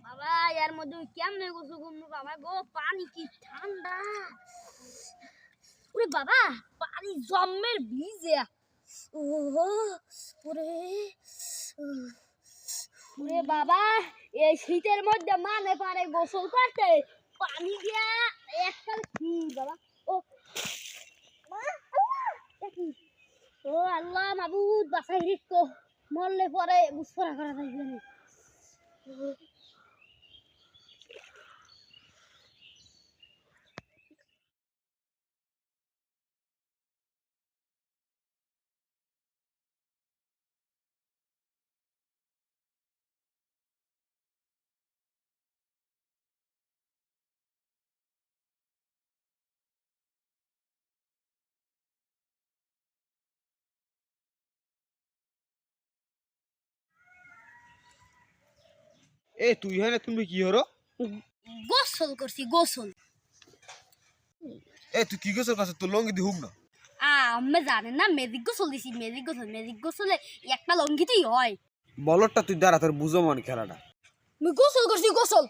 বাবা এর মধ্যে কেমনে গোসল করবো বাবা গো, পানি কি ঠান্ডা। ওরে বাবা পানি জম্মের ভিজে। ওরে ওরে বাবা এই শীতের মধ্যে মানে পারে গোসল করতে, পানি দিয়া একটা কি বাবা। ও আল্লাহ মাবুদ বাসাই রিক্কো, মরলে পরে বুঝপরা করা থাকবে না। এ তুই হয় না, তুমি কি হরো? গোসল করছি গোসল। এ তুই কি গোসল করছিস? তোর লঙ্গি দি হুক না। আমি জানেন না ম্যাজিক গোসল দিছি, ম্যাজিক গোসলে একটা লঙ্গিতেই হয়। বলরটা তুই দাঁড়া, তোর বুঝো মন খেলাটা। আমি গোসল করছি গোসল।